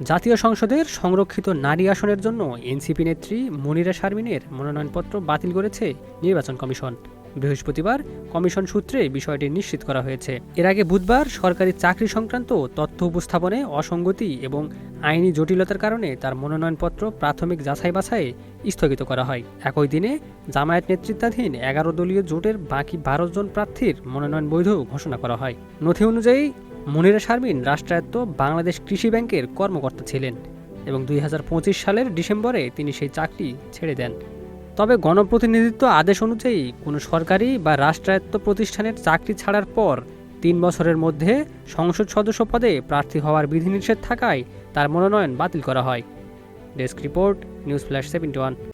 জাতীয় সংসদের সংরক্ষিত নারী আসনের জন্য এনসিপি নেত্রী মনিরা শারমিনের মনোনয়নপত্র বাতিল করেছে নির্বাচন কমিশন। বৃহস্পতিবার কমিশন সূত্রে বিষয়টি নিশ্চিত করা হয়েছে। এর আগে বুধবার সরকারি চাকরি সংক্রান্ত তথ্য উপস্থাপনে অসঙ্গতি এবং আইনি জটিলতার কারণে তার মনোনয়নপত্র প্রাথমিক যাচাই বাছাই স্থগিত করা হয়। একই দিনে জামায়াত নেতৃত্বাধীন ১১ দলীয় জোটের বাকি ১২ জন প্রার্থীর মনোনয়ন বৈধ ঘোষণা করা হয়। নথি অনুযায়ী মনিরা শারমিন রাষ্ট্রায়ত্ত বাংলাদেশ কৃষি ব্যাংকের কর্মকর্তা ছিলেন এবং ২০২৫ সালের ডিসেম্বরে তিনি সেই চাকরি ছেড়ে দেন। তবে গণপ্রতিনিধিত্ব আদেশ অনুযায়ী কোনো সরকারি বা রাষ্ট্রায়ত্ত প্রতিষ্ঠানের চাকরি ছাড়ার পর ৩ বছরের মধ্যে সংসদ সদস্য পদে প্রার্থী হওয়ার বিধিনিষেধ থাকায় তার মনোনয়ন বাতিল করা হয়। Desk report, news flash 71।